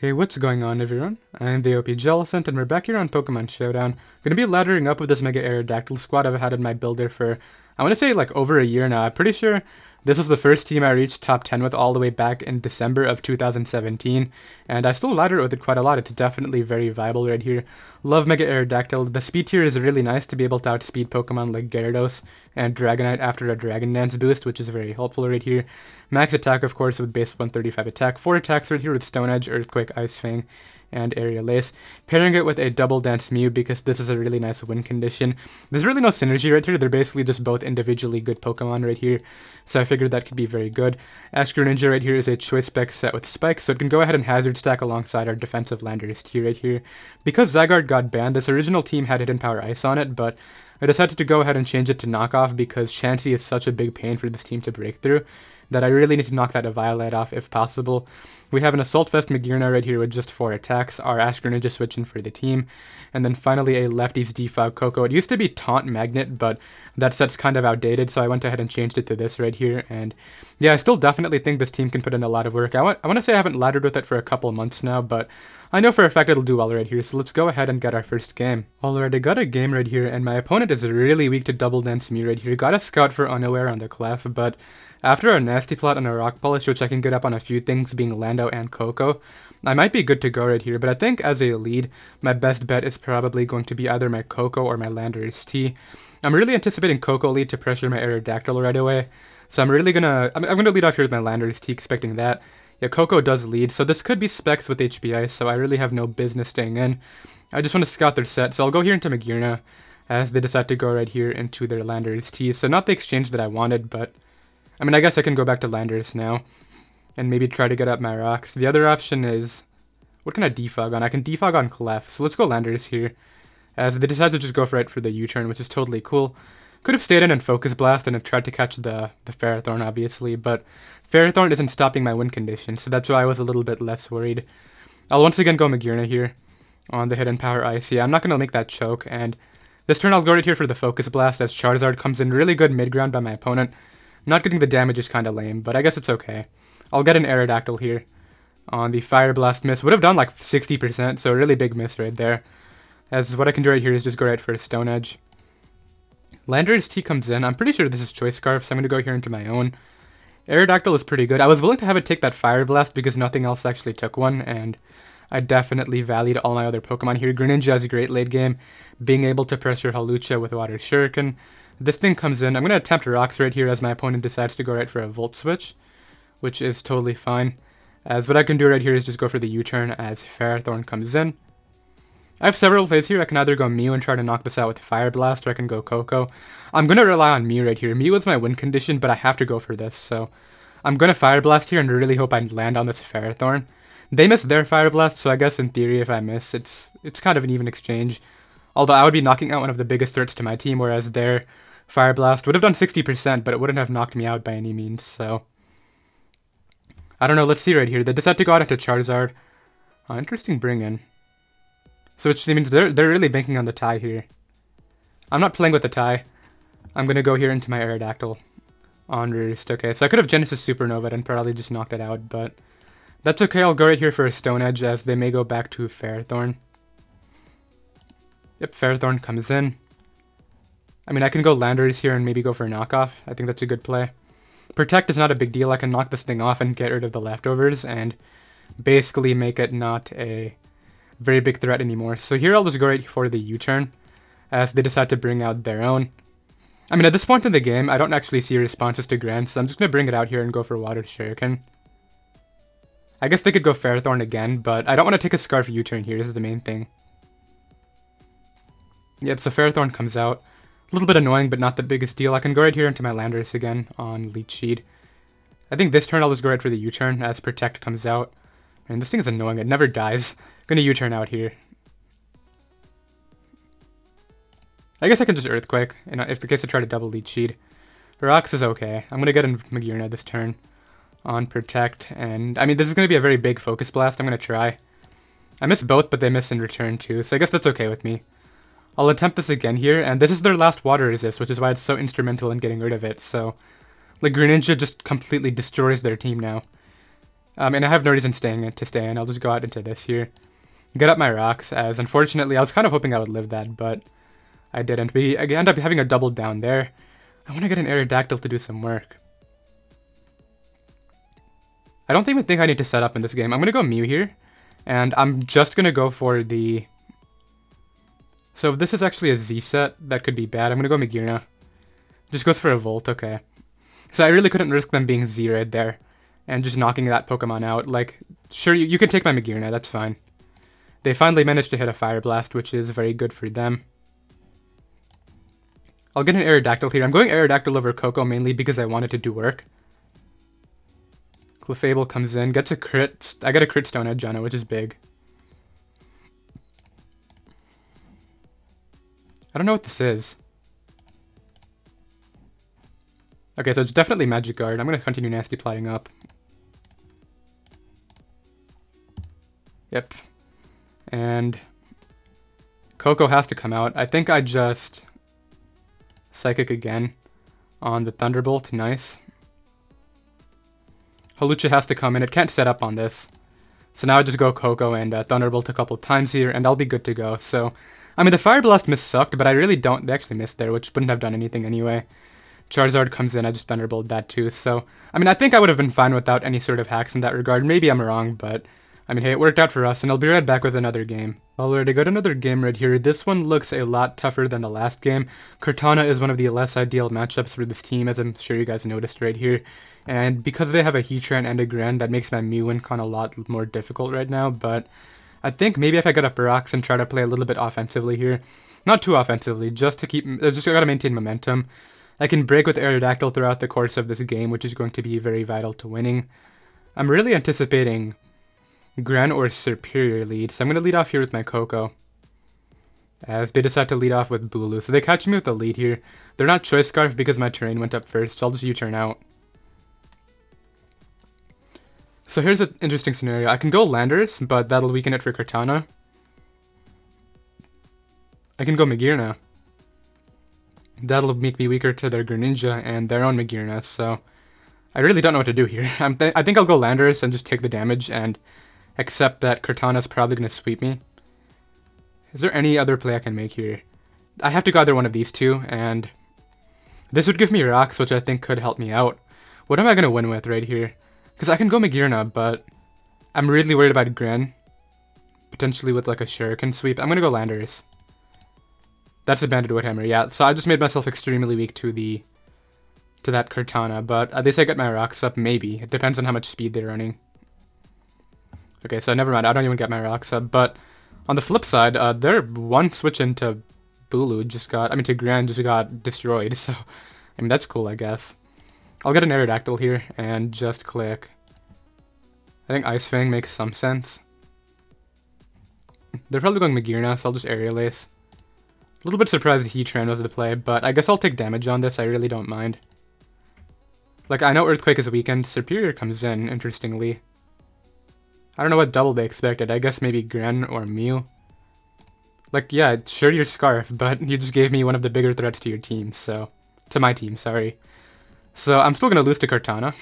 Hey, what's going on everyone? I'm the OPJellicent and we're back here on Pokemon Showdown. Gonna be laddering up with this Mega Aerodactyl squad I've had in my builder for, I want to say like over a year now. I'm pretty sure this was the first team I reached top 10 with all the way back in December of 2017. And I still ladder with it quite a lot. It's definitely very viable right here. Love Mega Aerodactyl. The speed tier is really nice to be able to outspeed Pokemon like Gyarados and Dragonite after a Dragon Dance boost, which is very helpful right here. Max attack, of course, with base 135 attack. 4 attacks right here with Stone Edge, Earthquake, Ice Fang, and Aerial Ace. Pairing it with a Double Dance Mew because this is a really nice win condition. There's really no synergy right here. They're basically just both individually good Pokemon right here. So I figured that could be very good. Ash Greninja right here is a choice spec set with Spike, so it can go ahead and hazard stack alongside our defensive Landorus tier right here. Because Zygarde got banned, this original team had Hidden Power Ice on it, but I decided to go ahead and change it to Knockoff because Chansey is such a big pain for this team to break through that I really need to knock that Eviolite off if possible. We have an Assault Vest Magearna right here with just 4 attacks, our Ash Greninja switching for the team, and then finally a Lefty's Defog Coco. It used to be Taunt Magnet, but that set's kind of outdated, so I went ahead and changed it to this right here, and yeah, I still definitely think this team can put in a lot of work. I want to say I haven't laddered with it for a couple months now, but I know for a fact it'll do well right here, so let's go ahead and get our first game. Alright, I got a game right here, and my opponent is really weak to Double Dance Mew right here. Got a Scout for Unaware on the Clef, but after a Nasty Plot and a Rock Polish, which I can get up on a few things being Lando and Coco, I might be good to go right here, but I think as a lead, my best bet is probably going to be either my Coco or my Landorus T. I'm really anticipating Coco lead to pressure my Aerodactyl right away, so I'm gonna lead off here with my Landorus T, expecting that. Yeah, Coco does lead, so this could be Specs with HPI, so I really have no business staying in. I just want to scout their set, so I'll go here into Magearna, as they decide to go right here into their Landorus T. So not the exchange that I wanted, but I mean, I guess I can go back to Landorus now, and maybe try to get up my rocks. The other option is, what can I defog on? I can defog on Clef, so let's go Landorus here, as they decide to just go right for the U-turn, which is totally cool. Could have stayed in and Focus Blast and have tried to catch the Ferrothorn, obviously, but Ferrothorn isn't stopping my win condition, so that's why I was a little bit less worried. I'll once again go Magearna here on the Hidden Power Ice. Yeah, I'm not going to make that choke, and this turn I'll go right here for the Focus Blast as Charizard comes in really good mid-ground by my opponent. Not getting the damage is kind of lame, but I guess it's okay. I'll get an Aerodactyl here on the Fire Blast miss. Would have done like 60%, so a really big miss right there. As what I can do right here is just go right for a Stone Edge. Landorus T comes in. I'm pretty sure this is Choice Scarf, so I'm going to go here into my own. Aerodactyl is pretty good. I was willing to have it take that Fire Blast because nothing else actually took one, and I definitely valued all my other Pokemon here. Greninja is great late game, being able to pressure Hawlucha with Water Shuriken. This thing comes in. I'm going to attempt Rocks right here as my opponent decides to go right for a Volt Switch, which is totally fine. As what I can do right here is just go for the U-turn as Ferrothorn comes in. I have several plays here. I can either go Mew and try to knock this out with Fire Blast, or I can go Coco. I'm going to rely on Mew right here. Mew is my win condition, but I have to go for this, so I'm going to Fire Blast here and really hope I land on this Ferrothorn. They missed their Fire Blast, so I guess in theory if I miss, it's kind of an even exchange. Although I would be knocking out one of the biggest threats to my team, whereas their Fire Blast would have done 60%, but it wouldn't have knocked me out by any means, so I don't know, let's see right here. They decide to go out into Charizard. Interesting bring-in. So which means they're really banking on the tie here. I'm not playing with the tie. I'm going to go here into my Aerodactyl on Roost. Okay, so I could have Genesis Supernova and probably just knocked it out, but that's okay. I'll go right here for a Stone Edge as they may go back to Ferrothorn. Yep, Ferrothorn comes in. I mean, I can go Landorus here and maybe go for a knockoff. I think that's a good play. Protect is not a big deal. I can knock this thing off and get rid of the leftovers and basically make it not a very big threat anymore. So here I'll just go right for the U-turn as they decide to bring out their own. I mean, at this point in the game, I don't actually see responses to Grand, so I'm just going to bring it out here and go for Water Shuriken. I guess they could go Ferrothorn again, but I don't want to take a Scarf U-turn here. This is the main thing. Yep, so Ferrothorn comes out. A little bit annoying, but not the biggest deal. I can go right here into my Landorus again on Leech Seed. I think this turn I'll just go right for the U-turn as Protect comes out. And this thing is annoying. It never dies. I'm gonna U-turn out here. I guess I can just Earthquake, if the case I try to double Leech Seed. Rocks is okay. I'm gonna get in Magearna this turn on Protect, and I mean this is gonna be a very big Focus Blast. I'm gonna try. I miss both, but they miss in return too, so I guess that's okay with me. I'll attempt this again here, and this is their last Water Resist, which is why it's so instrumental in getting rid of it, so like Greninja just completely destroys their team now. And I have no reason to stay in. I'll just go out into this here. Get up my rocks, as unfortunately I was kind of hoping I would live that, but I didn't. We end up having a double down there. I want to get an Aerodactyl to do some work. I don't even think I need to set up in this game. I'm going to go Mew here, and I'm just going to go for the... So if this is actually a Z set, that could be bad. I'm going to go Magearna. Just goes for a Volt, okay. So I really couldn't risk them being Z right there, and just knocking that Pokemon out. Like, sure, you can take my Magearna, that's fine. They finally managed to hit a Fire Blast, which is very good for them. I'll get an Aerodactyl here. I'm going Aerodactyl over Koko mainly because I wanted to do work. Clefable comes in, gets a crit. I got a crit Stone Edge on it, which is big. I don't know what this is. Okay, so it's definitely Magic Guard. I'm going to continue Nasty Plotting up. Yep. And Koko has to come out. I think I just Psychic again on the Thunderbolt. Nice. Hawlucha has to come in. It can't set up on this. So now I just go Koko and Thunderbolt a couple times here, and I'll be good to go. So, I mean, the Fire Blast miss sucked, but I really don't... They actually missed there, which wouldn't have done anything anyway. Charizard comes in. I just Thunderbolt that too. So, I mean, I think I would have been fine without any sort of hacks in that regard. Maybe I'm wrong, but... I mean, hey, it worked out for us, and I'll be right back with another game. Alright, I got another game right here. This one looks a lot tougher than the last game. Kartana is one of the less ideal matchups for this team, as I'm sure you guys noticed right here. And because they have a Heatran and a Gren, that makes my Mew win con a lot more difficult right now. But I think maybe if I get up rocks and try to play a little bit offensively here. Not too offensively, just to keep... just gotta maintain momentum. I can break with Aerodactyl throughout the course of this game, which is going to be very vital to winning. I'm really anticipating Gren or Superior lead, so I'm going to lead off here with my Koko, as they decide to lead off with Bulu. So they catch me with the lead here. They're not Choice Scarf because my terrain went up first, so I'll just U-turn out. So here's an interesting scenario. I can go Landers, but that'll weaken it for Kartana. I can go Magearna. That'll make me weaker to their Greninja and their own Magearna, so I really don't know what to do here. I think I'll go Landers and just take the damage and accept that Kartana's probably going to sweep me. Is there any other play I can make here? I have to go either one of these two, and this would give me rocks, which I think could help me out. What am I going to win with right here? Because I can go Magearna, but I'm really worried about Gren. Potentially with like a Shuriken sweep. I'm going to go Landers. That's a Banded Woodhammer, yeah. So I just made myself extremely weak to that Kartana, but at least I get my rocks up, maybe. It depends on how much speed they're running. Okay, so never mind, I don't even get my rocks up, but on the flip side, their one switch into Bulu to Gren just got destroyed, so, I mean, that's cool, I guess. I'll get an Aerodactyl here, and just click. I think Ice Fang makes some sense. They're probably going Magearna, so I'll just Aerial Ace. A little bit surprised Heatran was the play, but I guess I'll take damage on this, I really don't mind. Like, I know Earthquake is weakened, Superior comes in, interestingly. I don't know what double they expected. I guess maybe Gren or Mew. Like, yeah, sure you're Scarf, but you just gave me one of the bigger threats to your team, so... To my team, sorry. So, I'm still gonna lose to Kartana.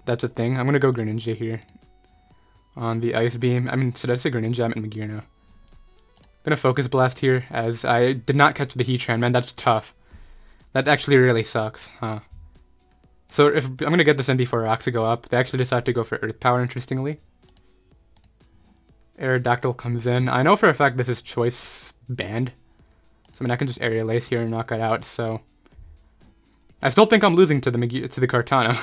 That's a thing. I'm gonna go Greninja here. On the Ice Beam. I mean, so that's a Greninja, I'm at Magearna. I'm gonna Focus Blast here, as I did not catch the Heatran. Man, that's tough. That actually really sucks, huh? So, if I'm gonna get this in before rocks go up, they actually decide to go for Earth Power, interestingly. Aerodactyl comes in. I know for a fact this is Choice Banned. So I mean I can just Aerial Ace here and knock it out, so... I still think I'm losing to the Kartana.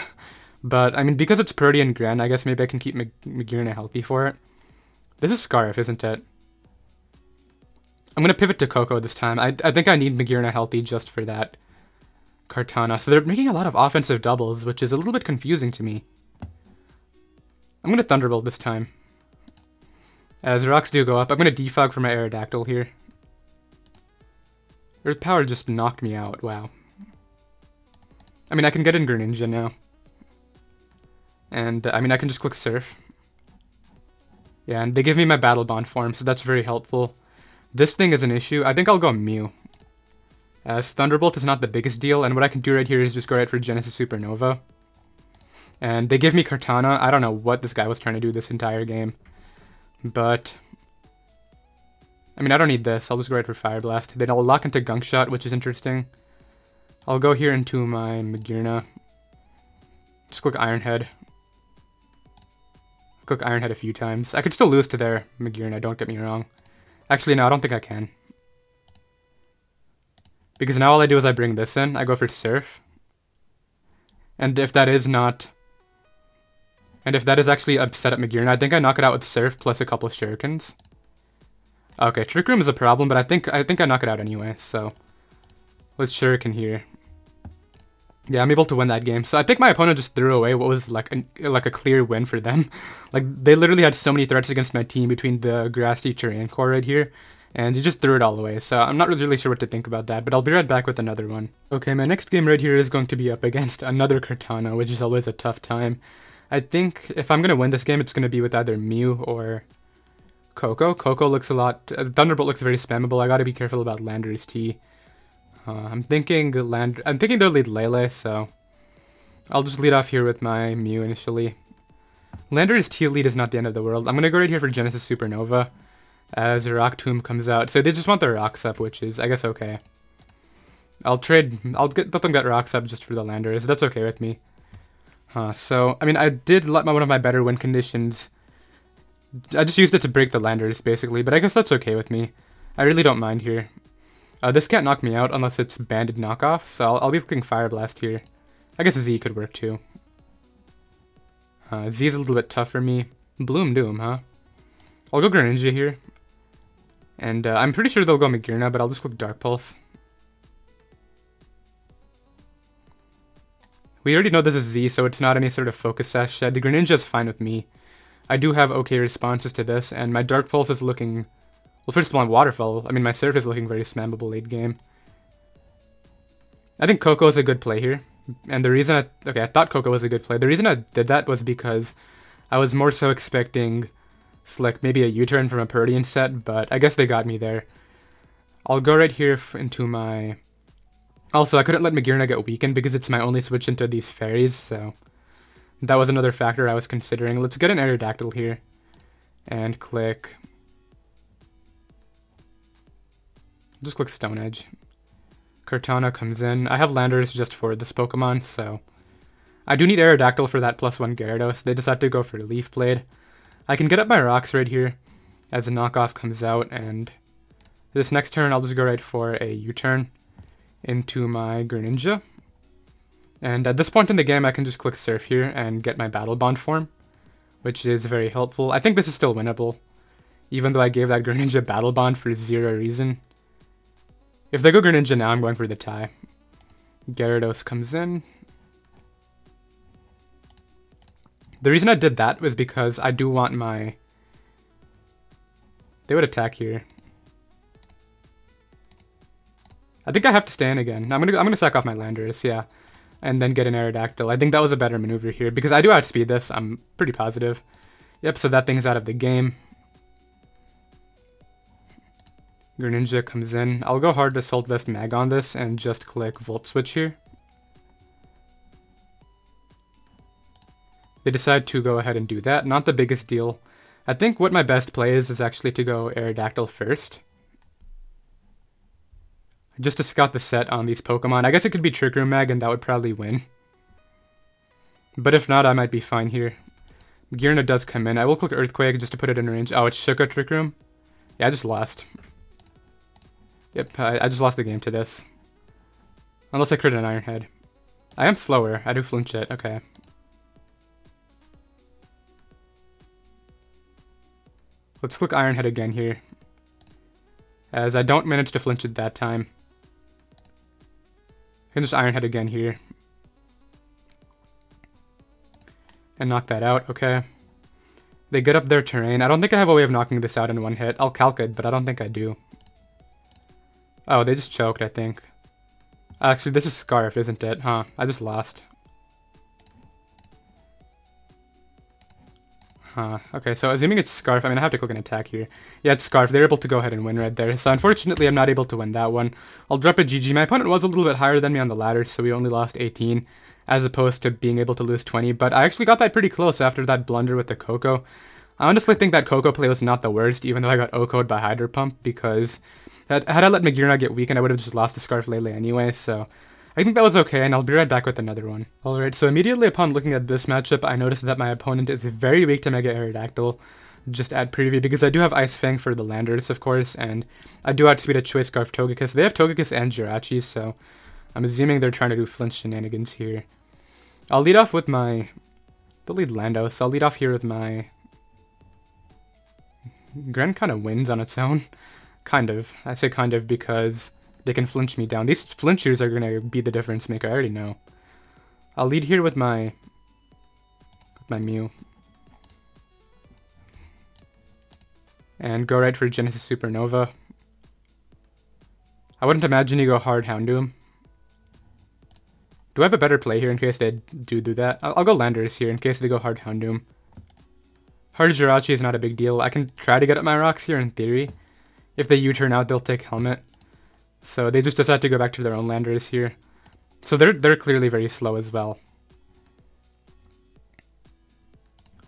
But, I mean, because it's Purdy and Gren, I guess maybe I can keep Magearna healthy for it. This is Scarf, isn't it? I'm gonna pivot to Koko this time. I think I need Magearna healthy just for that Kartana. So they're making a lot of offensive doubles, which is a little bit confusing to me. I'm gonna Thunderbolt this time. As rocks do go up, I'm going to defog for my Aerodactyl here. Earth Power just knocked me out, wow. I mean, I can get in Greninja now. And, I mean, I can just click Surf. Yeah, and they give me my Battle Bond form, so that's very helpful. This thing is an issue. I think I'll go Mew. As Thunderbolt is not the biggest deal, and what I can do right here is just go right for Genesis Supernova. And they give me Kartana. I don't know what this guy was trying to do this entire game. But I mean, I don't need this. I'll just go right for Fire Blast. Then I'll lock into Gunk Shot, which is interesting. I'll go here into my Magearna. Just click Iron Head. Click Iron Head a few times. I could still lose to their Magearna, don't get me wrong. Actually, no, I don't think I can. Because now all I do is I bring this in. I go for Surf. And if that is not... And if that is actually upset at Magearna, I think I knock it out with Surf plus a couple Shurikens. Okay, Trick Room is a problem, but I think I knock it out anyway, so... Let's Shuriken here. Yeah, I'm able to win that game. So I think my opponent just threw away what was like a clear win for them. Like, they literally had so many threats against my team between the grassy terrain core right here, and he just threw it all away. So I'm not really sure what to think about that, but I'll be right back with another one. Okay, my next game right here is going to be up against another Kartana, which is always a tough time. I think if I'm going to win this game, it's going to be with either Mew or Coco. Coco looks a lot... Thunderbolt looks very spammable. I gotta be careful about Landorus T. I'm thinking they'll lead Lele, so I'll just lead off here with my Mew initially. Landorus T lead is not the end of the world. I'm gonna go right here for Genesis Supernova as Rock Tomb comes out. So they just want their rocks up, which is, I guess, okay. I'll let them get rocks up just for the Landorus. That's okay with me. So, I mean, I did let one of my better win conditions. I just used it to break the Landorus, basically, but I guess that's okay with me. I really don't mind here. This can't knock me out unless it's Banded Knockoff, so I'll be looking Fire Blast here. I guess Z could work too. Z is a little bit tough for me. Bloom Doom, huh? I'll go Greninja here. And I'm pretty sure they'll go Magearna, but I'll just click Dark Pulse. We already know this is Z, so it's not any sort of Focus Sash shed. The Greninja is fine with me. I do have okay responses to this, and my Dark Pulse is looking... Well, first of all, on Waterfall, I mean, my Surf is looking very spammable late game. I think Coco is a good play here. And the reason I thought Coco was a good play. The reason I did that was because I was more so expecting like maybe a U-turn from a Purdian set, but I guess they got me there. I'll go right here into my... Also, I couldn't let Magearna get weakened because it's my only switch into these fairies, so... That was another factor I was considering. Let's get an Aerodactyl here. And click... Just click Stone Edge. Kartana comes in. I have Landorus just for this Pokemon, so... I do need Aerodactyl for that +1 Gyarados. They decided to go for Leaf Blade. I can get up my rocks right here as a knockoff comes out, and... This next turn, I'll just go right for a U-turn into my Greninja. And at this point in the game, I can just click Surf here and get my Battle Bond form, which is very helpful. I think this is still winnable, even though I gave that Greninja Battle Bond for 0 reason. If they go Greninja now, I'm going for the tie. Gyarados comes in. The reason I did that was because I do want my... They would attack here. I think I have to stay in again. I'm gonna sack off my Landorus, yeah. And then get an Aerodactyl. I think that was a better maneuver here, because I do outspeed this, I'm pretty positive. Yep, so that thing's out of the game. Greninja comes in. I'll go hard Assault Vest Mag on this and just click Volt Switch here. They decide to go ahead and do that. Not the biggest deal. I think what my best play is actually to go Aerodactyl first. Just to scout the set on these Pokemon. I guess it could be Trick Room Mag and that would probably win. But if not, I might be fine here. Magearna does come in. I will click Earthquake just to put it in range. Oh, it's Shuka Trick Room. Yeah, I just lost. Yep, I just lost the game to this. Unless I crit an Iron Head. I am slower. I do flinch it. Okay. Let's click Iron Head again here, as I don't manage to flinch it that time. I can just Iron Head again here. And knock that out, okay. They get up their terrain. I don't think I have a way of knocking this out in one hit. I'll calc it, but I don't think I do. Oh, they just choked, I think. Actually, this is Scarf, isn't it? Huh, I just lost. Okay, so assuming it's Scarf, I mean, I have to click an attack here. Yeah, it's Scarf. They're able to go ahead and win right there. So unfortunately, I'm not able to win that one. I'll drop a GG. My opponent was a little bit higher than me on the ladder, so we only lost 18. as opposed to being able to lose 20, but I actually got that pretty close after that blunder with the Koko. I honestly think that Koko play was not the worst, even though I got OHKO'd by Hydro Pump, because had I let Magearna get weakened, I would have just lost to Scarf Lele anyway, so I think that was okay, and I'll be right back with another one. Alright, so immediately upon looking at this matchup, I noticed that my opponent is very weak to Mega Aerodactyl, just at preview, because I do have Ice Fang for the Landers, of course, and I do outspeed a Choice Scarf Togekiss. They have Togekiss and Jirachi, so I'm assuming they're trying to do Flinch shenanigans here. I'll lead off with my... They'll lead Lando, so I'll lead off here with my... Gren kind of wins on its own. Kind of. I say kind of because they can flinch me down. These flinchers are going to be the difference maker, I already know. I'll lead here with my Mew. And go right for Genesis Supernova. I wouldn't imagine you go hard Houndoom. Do I have a better play here in case they do that? I'll go Landers here in case they go hard Houndoom. Hard Jirachi is not a big deal. I can try to get up my rocks here in theory. If they U-turn out, they'll take Helmet. So they just decide to go back to their own Landers here. So they're clearly very slow as well.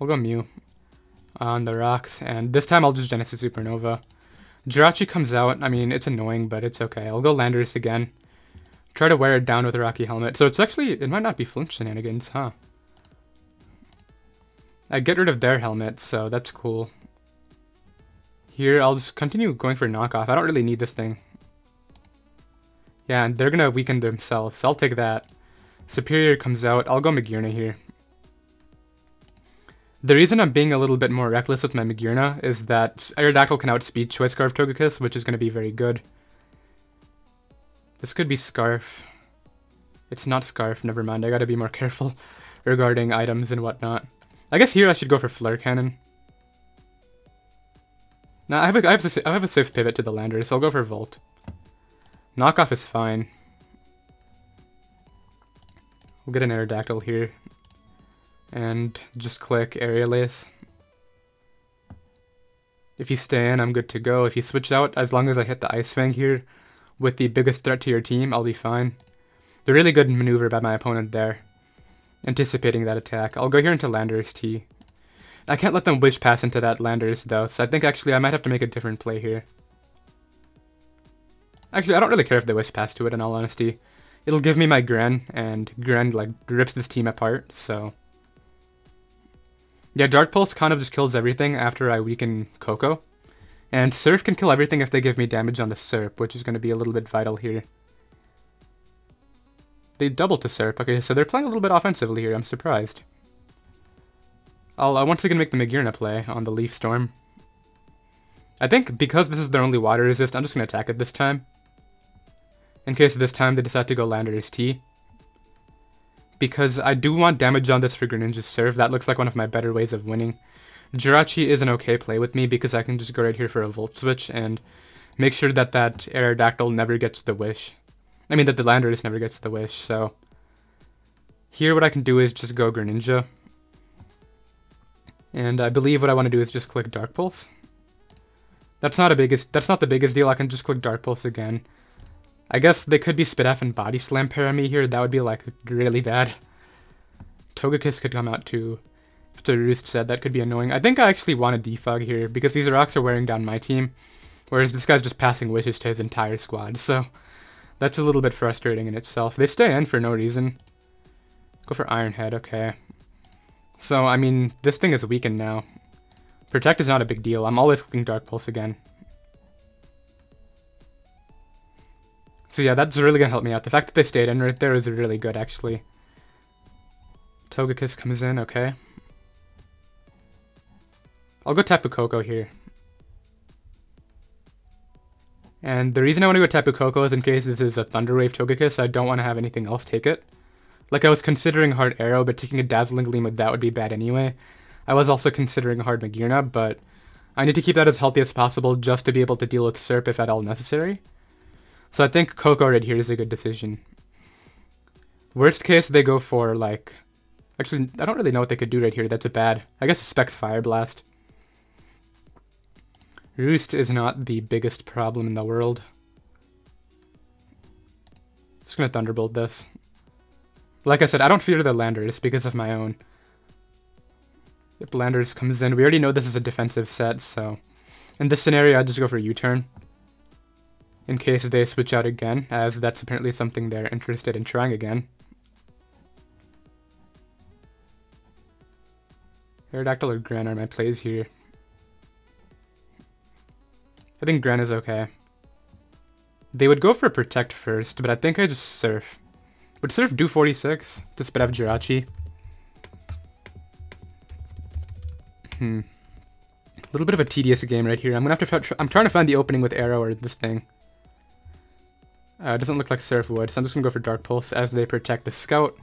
I'll go Mew on the rocks, and this time I'll just Genesis Supernova. Jirachi comes out. I mean, it's annoying, but it's okay. I'll go Landers again. Try to wear it down with a Rocky Helmet. So it's actually, it might not be Flinch shenanigans, huh? I get rid of their helmet, so that's cool. Here, I'll just continue going for knockoff. I don't really need this thing. Yeah, and they're gonna weaken themselves, so I'll take that. Superior comes out. I'll go Magearna here. The reason I'm being a little bit more reckless with my Magearna is that Aerodactyl can outspeed Choice Scarf Togekiss, which is going to be very good. This could be Scarf. It's not Scarf, never mind. I gotta be more careful regarding items and whatnot. I guess here I should go for Flare Cannon. Nah, I have a safe pivot to the Lander, so I'll go for Volt. Knockoff is fine. We'll get an Aerodactyl here. And just click Aerial Ace. If you stay in, I'm good to go. If you switch out, as long as I hit the Ice Fang here with the biggest threat to your team, I'll be fine. The really good maneuver by my opponent there. Anticipating that attack. I'll go here into Landers T. I can't let them Wish Pass into that Landers though, so I think actually I might have to make a different play here. Actually, I don't really care if they Wish Pass to it, in all honesty. It'll give me my Gren, and Gren like rips this team apart, so... Yeah, Dark Pulse kind of just kills everything after I weaken Koko. And Surf can kill everything if they give me damage on the Surf, which is going to be a little bit vital here. They double to Surf. Okay, so they're playing a little bit offensively here. I'm surprised. I'll once again make the Magearna play on the Leaf Storm. I think because this is their only water resist, I'm just going to attack it this time. In case this time they decide to go Landers T. Because I do want damage on this for Greninja's Surf. That looks like one of my better ways of winning. Jirachi is an okay play with me because I can just go right here for a Volt Switch and make sure that that Aerodactyl never gets the Wish. I mean that the Landers never gets the Wish, so... Here what I can do is just go Greninja. And I believe what I want to do is just click Dark Pulse. That's not the biggest deal. I can just click Dark Pulse again. I guess they could be Spidef and Body Slam pair me here. That would be like really bad. Togekiss could come out too. If the Roost said, that could be annoying. I think I actually want to defog here because these rocks are wearing down my team. Whereas this guy's just passing wishes to his entire squad. So that's a little bit frustrating in itself. They stay in for no reason. Go for Iron Head, okay. So, I mean, this thing is weakened now. Protect is not a big deal. I'm always clicking Dark Pulse again. So yeah, that's really going to help me out. The fact that they stayed in right there is really good, actually. Togekiss comes in, okay. I'll go Tapu Koko here. And the reason I want to go Tapu Koko is in case this is a Thunder Wave Togekiss, I don't want to have anything else take it. Like, I was considering Hard Arrow, but taking a Dazzling Gleam with that would be bad anyway. I was also considering Hard Magearna, but I need to keep that as healthy as possible just to be able to deal with Serp if at all necessary. So I think Koko right here is a good decision. Worst case, they go for, like... Actually, I don't really know what they could do right here. That's a bad... I guess Specs Fire Blast. Roost is not the biggest problem in the world. Just gonna Thunderbolt this. Like I said, I don't fear the Landorus because of my own. If Landorus comes in, we already know this is a defensive set, so in this scenario, I'd just go for U-turn. In case they switch out again, as that's apparently something they're interested in trying again. Aerodactyl or Gran are my plays here. I think Gran is okay. They would go for Protect first, but I think I just Surf. Would Surf do 46 to spit out Jirachi? A little bit of a tedious game right here. I'm gonna have to. I'm trying to find the opening with Arrow or this thing. It doesn't look like Surf would, so I'm just gonna go for Dark Pulse as they protect the Scout.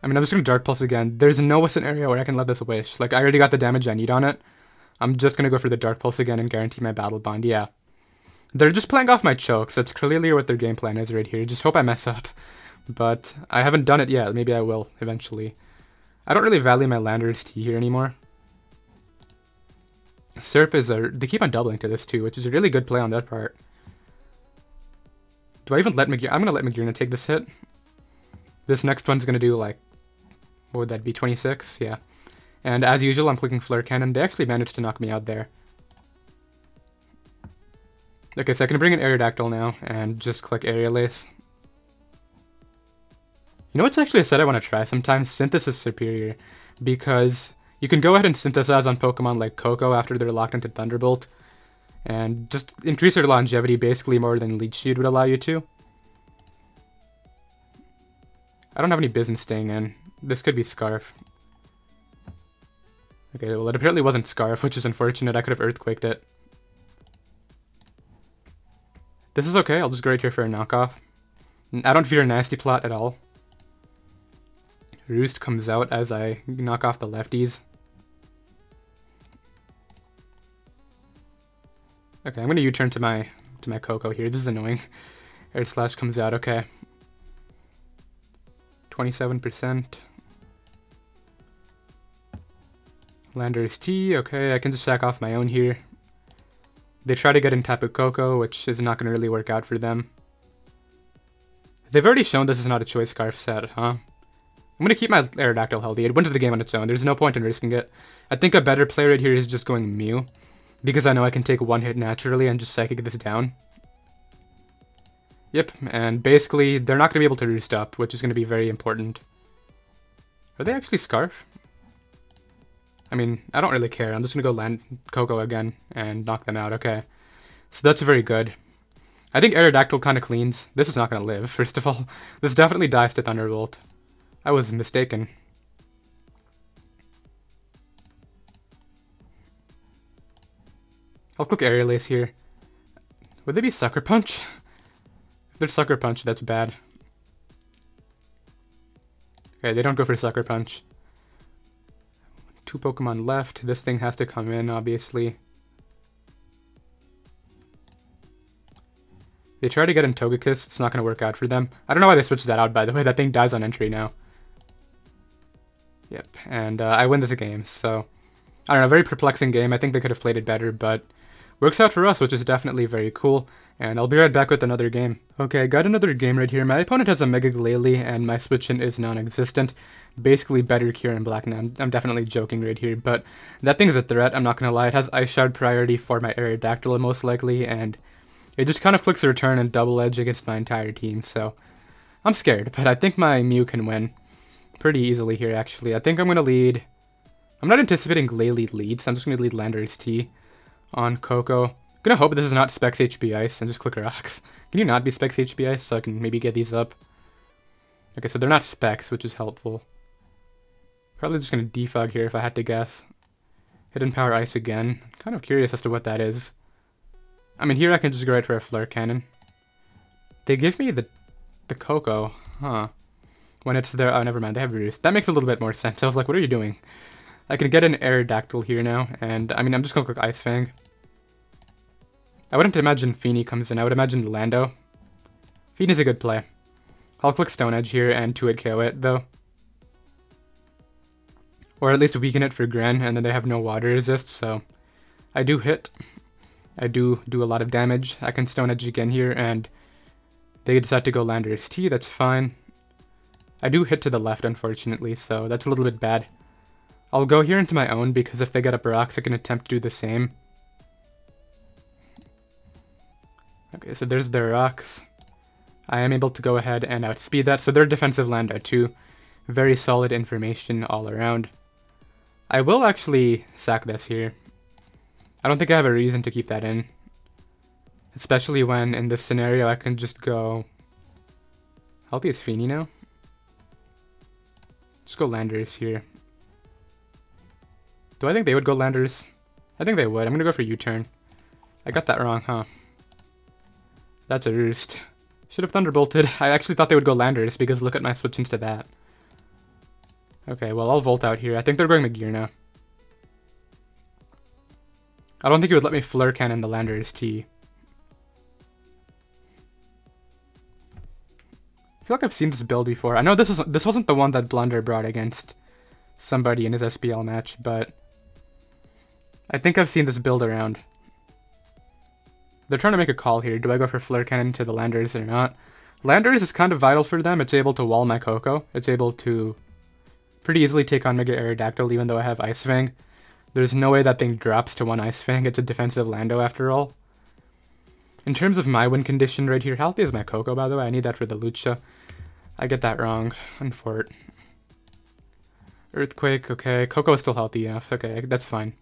I mean, I'm just gonna Dark Pulse again. There's no scenario where I can let this Wish. Like, I already got the damage I need on it. I'm just gonna go for the Dark Pulse again and guarantee my Battle Bond. Yeah. They're just playing off my choke, so it's clearly what their game plan is right here. Just hope I mess up. But I haven't done it yet. Maybe I will eventually. I don't really value my Landorus T here anymore. Surf is they keep on doubling to this too, which is a really good play on their part. Do I even let I'm gonna let Magearna take this hit. This next one's gonna do like, what would that be, 26? Yeah. And as usual, I'm clicking Flare Cannon. They actually managed to knock me out there. Okay, so I can bring in Aerodactyl now and just click Aerial Ace. You know what's actually a set I want to try sometimes? Synthesis Superior. Because you can go ahead and synthesize on Pokemon like Coco after they're locked into Thunderbolt. And just increase their longevity basically more than Leech Seed would allow you to. I don't have any business staying in. This could be Scarf. Okay, well it apparently wasn't Scarf, which is unfortunate. I could have Earthquaked it. This is okay, I'll just go right here for a knockoff. I don't fear a Nasty Plot at all. Roost comes out as I knock off the lefties. Okay, I'm gonna U-turn to my Coco here. This is annoying. Air Slash comes out, okay. 27%. Landorus T, okay, I can just sack off my own here. They try to get in Tapu Koko, which is not going to really work out for them. They've already shown this is not a Choice Scarf set, huh? I'm going to keep my Aerodactyl healthy. It wins the game on its own. There's no point in risking it. I think a better play right here is just going Mew, because I know I can take one hit naturally and just Psychic this down. Yep, and basically, they're not going to be able to Roost up, which is going to be very important. Are they actually Scarf? I mean, I don't really care. I'm just going to go land Coco again and knock them out. Okay. So that's very good. I think Aerodactyl kind of cleans. This is not going to live, first of all. This definitely dies to Thunderbolt. I was mistaken. I'll click Aerial Ace here. Would they be Sucker Punch? If they're Sucker Punch, that's bad. Okay, they don't go for Sucker Punch. 2 Pokemon left. This thing has to come in, obviously. They try to get in Togekiss. It's not going to work out for them. I don't know why they switched that out, by the way. That thing dies on entry now. Yep, and I win this game, so... I don't know, very perplexing game. I think they could have played it better, but... works out for us, which is definitely very cool. And I'll be right back with another game. Okay, got another game right here. My opponent has a Mega Glalie, and my switch-in is non-existent. Basically better Cure in Black now. I'm definitely joking right here, but that thing is a threat, I'm not gonna lie. It has Ice Shard priority for my Aerodactyl most likely, and it just kind of flicks a return and double edge against my entire team, so I'm scared, but I think my Mew can win pretty easily here, actually. I think I'm gonna lead... I'm not anticipating Glalie lead, so I'm just gonna lead Landorus T on Coco. I'm gonna hope this is not Specs HB Ice and just click Rocks. Can you not be Specs HB Ice so I can maybe get these up? Okay, so they're not Specs, which is helpful. Probably just going to defog here if I had to guess. Hidden Power Ice again. Kind of curious as to what that is. I mean, here I can just go right for a Flare Cannon. They give me the Coco, huh? When it's there, oh, never mind, they have Roost. That makes a little bit more sense. I was like, what are you doing? I can get an Aerodactyl here now, and I mean, I'm just going to click Ice Fang. I wouldn't imagine Feeny comes in. I would imagine Lando. Feeny's a good play. I'll click Stone Edge here and 2-hit KO it, though. Or at least weaken it for Gren, and then they have no water resist, so I do hit. I do a lot of damage. I can Stone Edge again here, and they decide to go Landorus T, that's fine. I do hit to the left, unfortunately, so that's a little bit bad. I'll go here into my own, because if they get up rocks, I can attempt to do the same. Okay, so there's their rocks. I am able to go ahead and outspeed that, so their defensive land are 2. Very solid information all around. I will actually sack this here. I don't think I have a reason to keep that in. Especially when, in this scenario, I can just go... Healthy is Feeny now? Just go Landers here. Do I think they would go Landers? I think they would. I'm gonna go for U-turn. I got that wrong, huh? That's a roost. Should have Thunderbolted. I actually thought they would go Landers, because look at my switch into that. Okay, well, I'll Volt out here. I think they're going Megear now. I don't think he would let me Flare Cannon the Landers T. I feel like I've seen this build before. I know this wasn't the one that Blunder brought against somebody in his SPL match, but I think I've seen this build around. They're trying to make a call here. Do I go for Flare Cannon to the Landers or not? Landers is kind of vital for them. It's able to wall my Coco. It's able to pretty easily take on Mega Aerodactyl, even though I have Ice Fang. There's no way that thing drops to 1 Ice Fang. It's a defensive Lando after all. In terms of my win condition right here, healthy is my Coco, by the way. I need that for the Lucha. I get that wrong. Unfort. Earthquake, okay. Coco is still healthy enough. Okay, that's fine.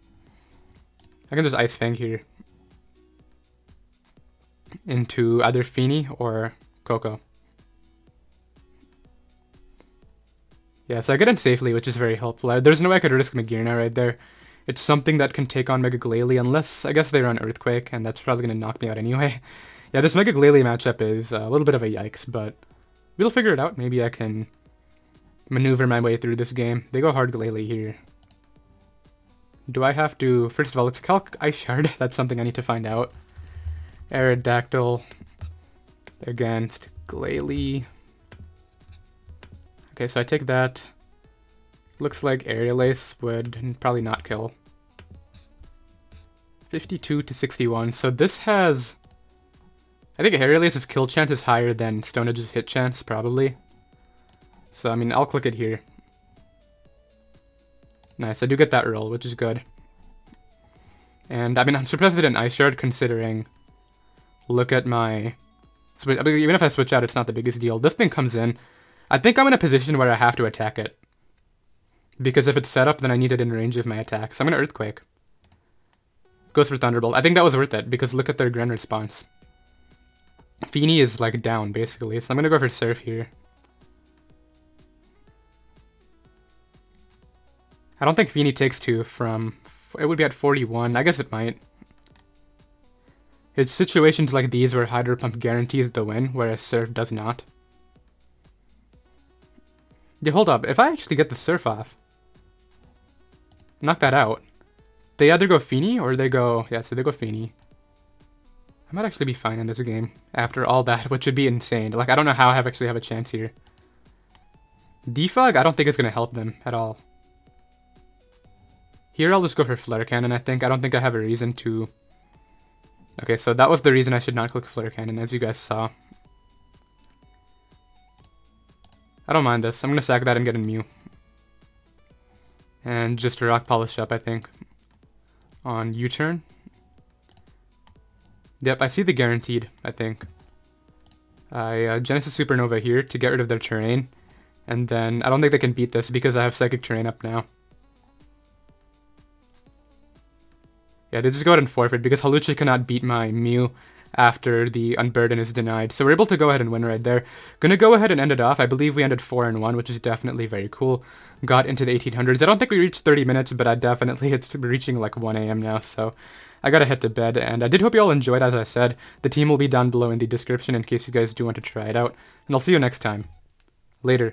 I can just Ice Fang here into either Feeny or Coco. Yeah, so I get in safely, which is very helpful. There's no way I could risk Megearna right there. It's something that can take on Mega Glalie, unless, I guess they run Earthquake, and that's probably going to knock me out anyway. Yeah, this Mega Glalie matchup is a little bit of a yikes, but we'll figure it out. Maybe I can maneuver my way through this game. They go hard Glalie here. Do I have to... First of all, let's calc Ice Shard. That's something I need to find out. Aerodactyl against Glalie. Okay, so I take that. Looks like Aerial Ace would probably not kill. 52 to 61. So this has... I think Aerial Ace's kill chance is higher than Stone Edge's hit chance, probably. So, I mean, I'll click it here. Nice, I do get that roll, which is good. And, I mean, I'm surprised they didn't Ice Shard, considering... Look at my... I mean, even if I switch out, it's not the biggest deal. This thing comes in. I think I'm in a position where I have to attack it. Because if it's set up, then I need it in range of my attack. So I'm going to Earthquake. Goes for Thunderbolt. I think that was worth it, because look at their Gren response. Feeny is, like, down, basically. So I'm going to go for Surf here. I don't think Feeny takes 2 from... It would be at 41. I guess it might. It's situations like these where Hydro Pump guarantees the win, whereas Surf does not. Yeah, hold up. If I actually get the Surf off, knock that out, they either go Feeny or they go... Yeah, so they go Feeny. I might actually be fine in this game after all that, which would be insane. Like, I don't know how I actually have a chance here. Defog, I don't think it's going to help them at all. Here, I'll just go for Flare Cannon, I think. I don't think I have a reason to... Okay, so that was the reason I should not click Flare Cannon, as you guys saw. I don't mind this. I'm going to sack that and get a Mew. And just Rock Polish up, I think. On U-turn. Yep, I see the guaranteed, I think. I Genesis Supernova here to get rid of their terrain. And then I don't think they can beat this because I have Psychic Terrain up now. Yeah, they just go ahead and forfeit because Hawlucha cannot beat my Mew after the Unburden is denied. So we're able to go ahead and win right there. Gonna go ahead and end it off. I believe we ended 4-1, which is definitely very cool. Got into the 1800s. I don't think we reached 30 minutes, but it's reaching like 1 AM now, so I gotta head to bed. And I did hope you all enjoyed, as I said. The team will be down below in the description in case you guys do want to try it out. And I'll see you next time. Later.